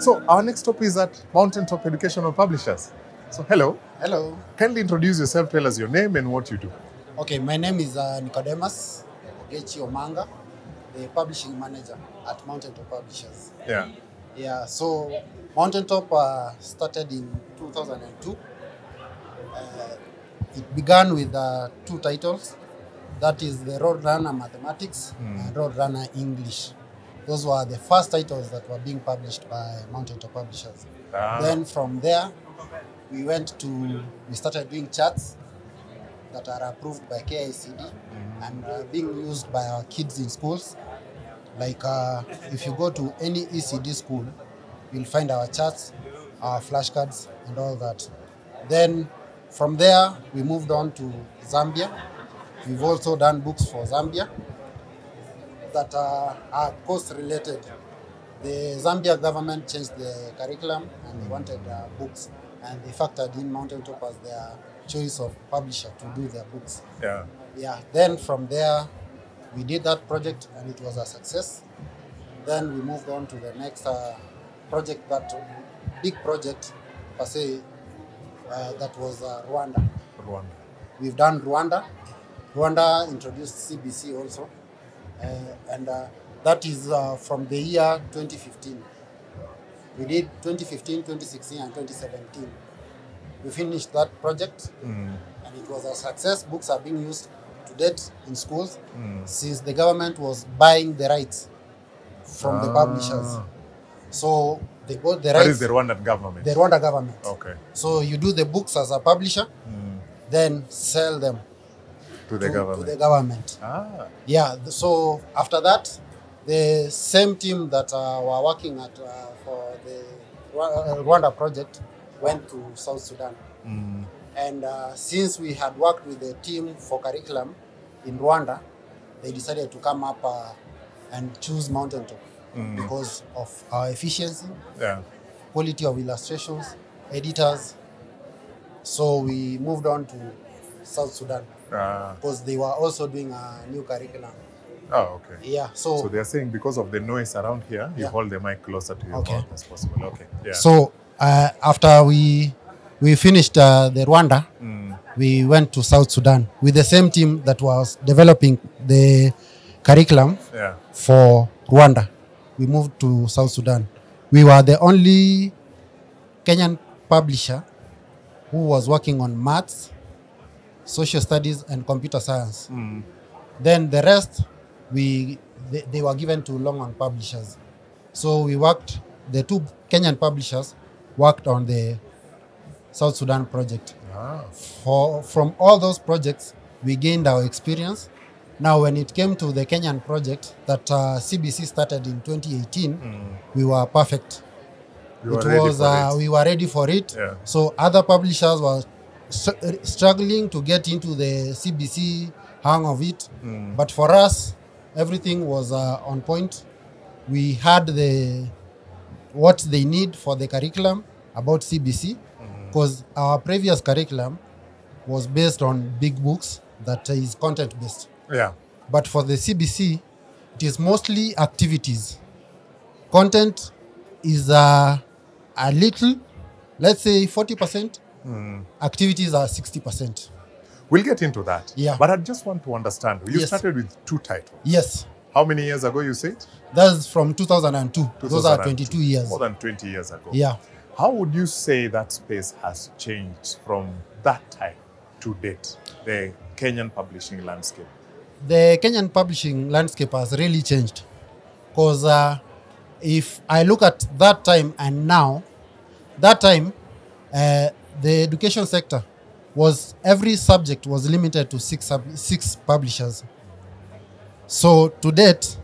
So our next stop is at Mountaintop Educational Publishers. So hello. Hello. Kindly introduce yourself, tell us your name and what you do. Okay, my name is Nicodemus Ogechi Omanga, the publishing manager at Mountaintop Publishers. Yeah, so Mountaintop started in 2002. It began with 2 titles. That is the Roadrunner Mathematics and Roadrunner English. Those were the first titles that were being published by Mountaintop Publishers. Then from there, we started doing charts that are approved by KICD and being used by our kids in schools. Like if you go to any ECD school, you'll find our charts, our flashcards, and all that. Then from there, we moved on to Zambia. We've also done books for Zambia that are course-related. The Zambia government changed the curriculum and they wanted books, and they factored in Mountaintop as their choice of publisher to do their books. Then from there, we did that project and it was a success. Then we moved on to the next project, that big project per se, that was Rwanda. We've done Rwanda. Rwanda introduced CBC also. And that is from the year 2015. We did 2015, 2016, and 2017. We finished that project, and it was a success. Books are being used to date in schools since the government was buying the rights from the publishers. So they bought the rights. That is the Rwandan government? The Rwanda government. Okay. So you do the books as a publisher, then sell them to the government. Yeah, so after that, the same team that were working at for the Rwanda project went to South Sudan. And since we had worked with the team for curriculum in Rwanda, they decided to come up and choose Mountaintop because of our efficiency, quality of illustrations, editors. So we moved on to South Sudan because they were also doing a new curriculum. Oh, okay. Yeah. So they're saying because of the noise around here, you hold the mic closer to your mouth as possible. Okay. Yeah. So after we finished the Rwanda, we went to South Sudan with the same team that was developing the curriculum for Rwanda. We moved to South Sudan. We were the only Kenyan publisher who was working on maths, social studies, and computer science. Then the rest, they were given to Longhorn publishers. So the 2 Kenyan publishers worked on the South Sudan project. From all those projects, we gained our experience. Now, when it came to the Kenyan project that CBC started in 2018, we were perfect. We were ready for it. So other publishers were struggling to get into the CBC hang of it. But for us, everything was on point. We had what they need for the curriculum about CBC, because our previous curriculum was based on big books that is content-based. But for the CBC, it is mostly activities. Content is a little, let's say 40%. Activities are 60%. We'll get into that. Yeah. But I just want to understand. You started with 2 titles. Yes. How many years ago you said? That's from 2002. Those are 22 years. More than 20 years ago. Yeah. How would you say that space has changed from that time to date, the Kenyan publishing landscape? The Kenyan publishing landscape has really changed. Because if I look at that time and now, that time, the education sector every subject was limited to 6 publishers. So to date,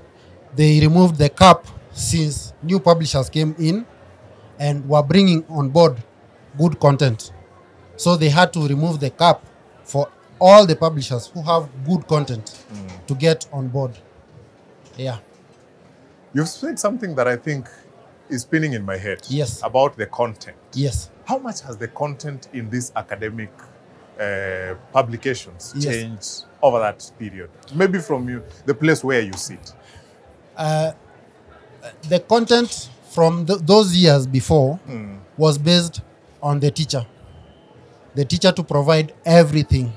they removed the cap since new publishers came in and were bringing on board good content. So they had to remove the cap for all the publishers who have good content to get on board. Yeah. You've said something that I think is spinning in my head. Yes. About the content. Yes. How much has the content in these academic publications changed over that period? Maybe from the place where you sit. The content from those years before was based on the teacher. The teacher to provide everything.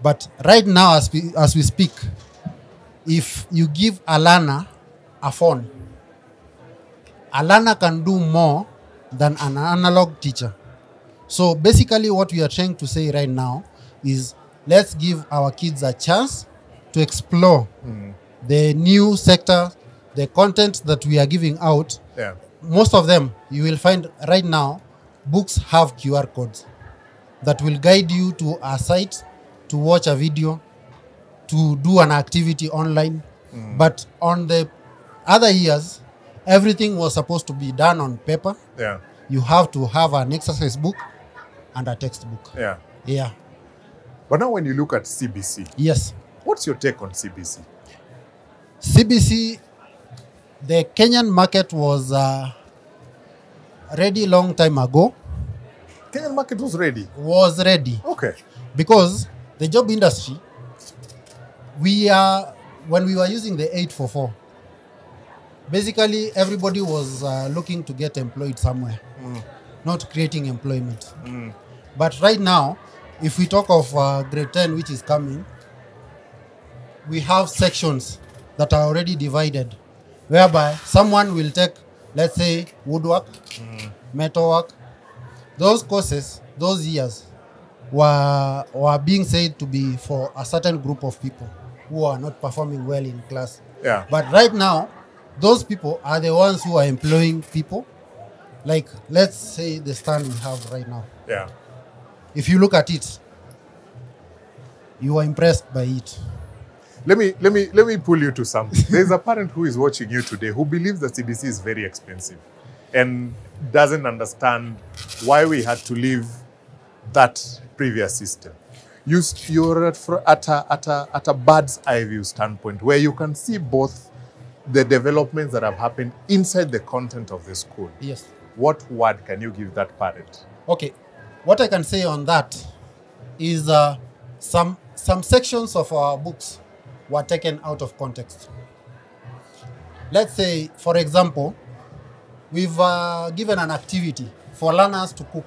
But right now, as we speak, if you give a learner a phone, a learner can do more than an analog teacher. So basically what we are trying to say right now is let's give our kids a chance to explore the new sector, the content that we are giving out. Yeah. Most of them, you will find right now, books have QR codes that will guide you to a site, to watch a video, to do an activity online. But on the other years, everything was supposed to be done on paper. Yeah. You have to have an exercise book and a textbook. Yeah. Yeah. But now when you look at CBC, Yes. what's your take on CBC? CBC, the Kenyan market was ready long time ago. Kenyan market was ready. Was ready Okay. because the job industry, when we were using the 844, basically everybody was looking to get employed somewhere, not creating employment. But right now, if we talk of grade 10, which is coming, we have sections that are already divided, whereby someone will take, let's say, woodwork, metalwork. Those courses, those years, were being said to be for a certain group of people who are not performing well in class. Yeah. But right now, those people are the ones who are employing people. Like, let's say the stand we have right now. Yeah. If you look at it, you are impressed by it. Let me pull you to something. There's a parent who is watching you today who believes that CBC is very expensive and doesn't understand why we had to leave that previous system. You're at a bird's eye view standpoint where you can see both the developments that have happened inside the content of the school. Yes. What word can you give that parent? Okay. What I can say on that is some sections of our books were taken out of context. Let's say, for example, we've given an activity for learners to cook.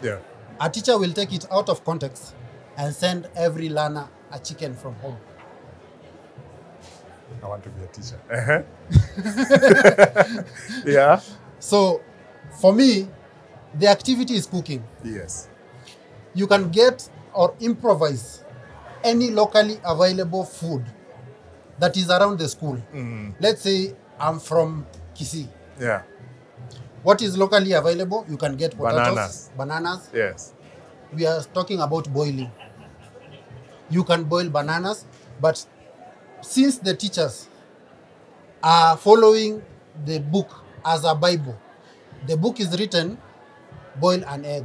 Yeah. A teacher will take it out of context and send every learner a chicken from home. I want to be a teacher. Yeah. So, for me, the activity is cooking. Yes. You can get or improvise any locally available food that is around the school. Let's say I'm from Kisii. Yeah. What is locally available? You can get potatoes, bananas. Yes. We are talking about boiling. You can boil bananas, but since the teachers are following the book as a Bible, the book is written, boil an egg.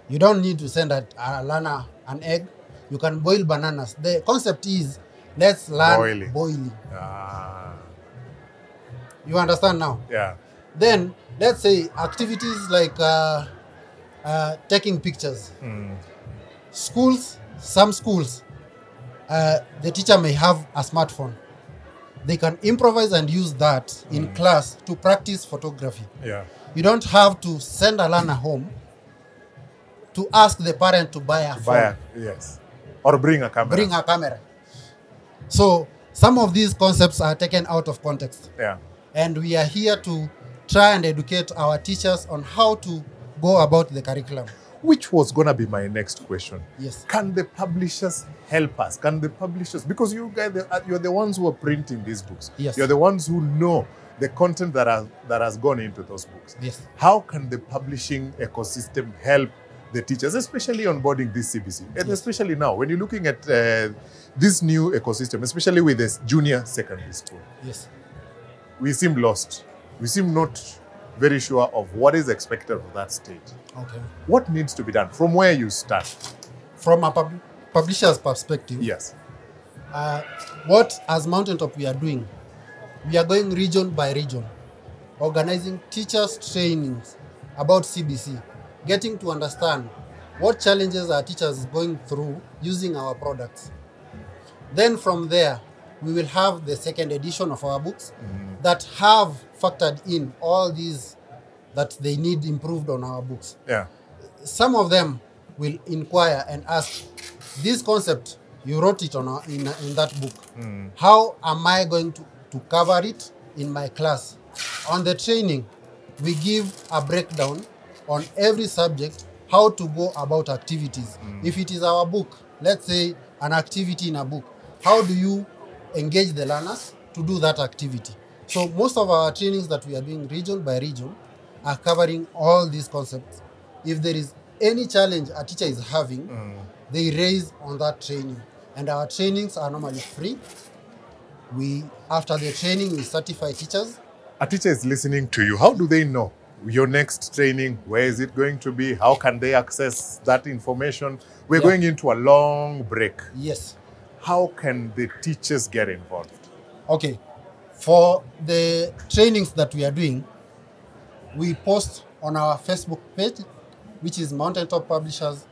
You don't need to send a learner an egg. You can boil bananas. The concept is, let's learn boiling. Ah. You understand now? Yeah. Then, let's say activities like taking pictures. Schools, some schools, the teacher may have a smartphone. They can improvise and use that in class to practice photography. Yeah. You don't have to send a learner home to ask the parent to buy a phone. Yes. Or bring a camera. Bring a camera. So some of these concepts are taken out of context. Yeah. And we are here to try and educate our teachers on how to go about the curriculum. Which was going to be my next question. Yes. Can the publishers help us? Can the publishers, because you guys, you're the ones who are printing these books. Yes. You're the ones who know the content that has gone into those books. Yes. How can the publishing ecosystem help the teachers, especially onboarding this CBC? And especially now, when you're looking at this new ecosystem, especially with this junior secondary school. Yes. We seem lost. We seem not very sure of what is expected of that stage. Okay. What needs to be done from where you start? From a publisher's perspective, Yes. what as Mountaintop we are doing, we are going region by region, organizing teachers' trainings about CBC, getting to understand what challenges our teachers are going through using our products. Then from there, we will have the second edition of our books that have factored in all these that they need improved on our books. Yeah. Some of them will inquire and ask, this concept, you wrote it on in that book. How am I going to cover it in my class? On the training, we give a breakdown on every subject, how to go about activities. If it is our book, let's say an activity in a book, how do you engage the learners to do that activity? So most of our trainings that we are doing region by region are covering all these concepts. If there is any challenge a teacher is having, they raise on that training. And our trainings are normally free. After the training, we certify teachers. A teacher is listening to you. How do they know your next training? Where is it going to be? How can they access that information? We're going into a long break. Yes. How can the teachers get involved? Okay. For the trainings that we are doing, we post on our Facebook page, which is Mountaintop Publishers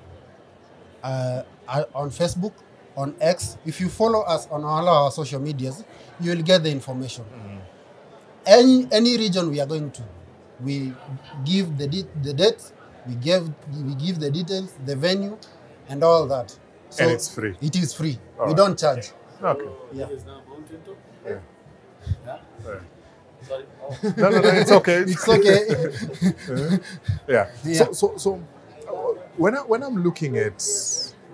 on Facebook, on X. If you follow us on all our social medias, you will get the information. Any region we are going to, we give the dates, we give the details, the venue, and all that. So and it's free. It is free. All we right. don't charge. Okay. Yeah. Is now Mountaintop? Yeah. Yeah? Right. Sorry. Oh. No, it's okay. It's okay. Yeah. Yeah. So when I'm looking at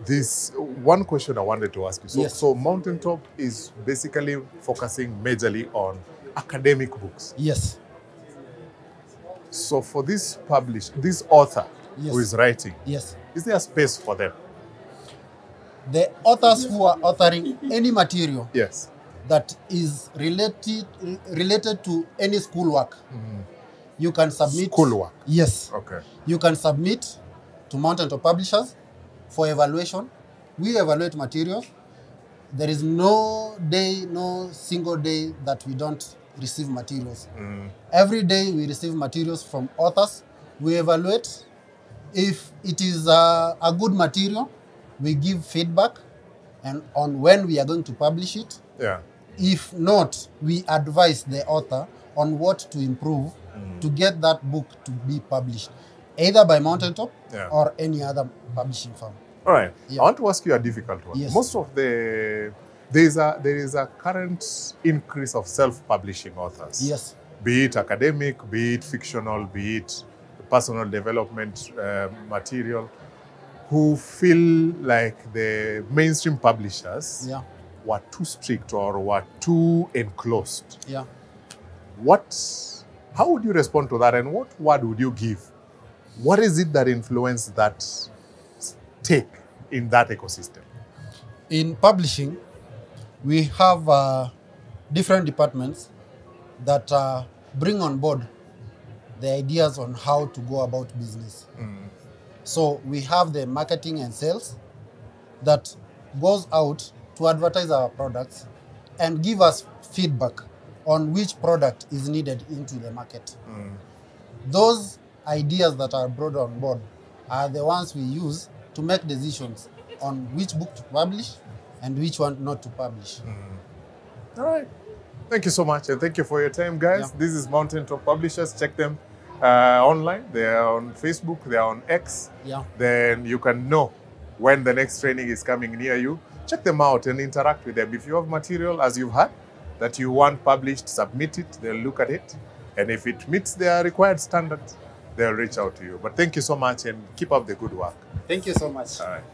this, one question I wanted to ask you. So, Yes. so Mountaintop is basically focusing majorly on academic books. Yes. So for this author Yes. who is writing, Yes. is there a space for them? The authors who are authoring any material Yes. that is related to any schoolwork, you can submit. Schoolwork. Yes. Okay. You can submit to Mountaintop Publishers for evaluation. We evaluate materials. There is no single day that we don't receive materials. Every day we receive materials from authors. We evaluate. If it is a good material, we give feedback and on when we are going to publish it. Yeah. If not, we advise the author on what to improve to get that book to be published, either by Mountaintop or any other publishing firm. All right. Yeah. I want to ask you a difficult one. Yes. Most of there is a current increase of self-publishing authors. Yes. Be it academic, be it fictional, be it personal development material, who feel like the mainstream publishers Yeah. were too strict or were too enclosed. Yeah. How would you respond to that, and what word would you give? What is it that influenced that take in that ecosystem? In publishing, we have different departments that bring on board the ideas on how to go about business. So we have the marketing and sales that goes out to advertise our products and give us feedback on which product is needed into the market. Those ideas that are brought on board are the ones we use to make decisions on which book to publish and which one not to publish. All right. Thank you so much, and thank you for your time, guys. Yeah. This is Mountaintop Publishers. Check them online. They are on Facebook. They are on X. Yeah. Then you can know when the next training is coming near you. Check them out and interact with them. If you have material, as you've had, that you want published, submit it. They'll look at it. And if it meets their required standards, they'll reach out to you. But thank you so much, and keep up the good work. Thank you so much. All right.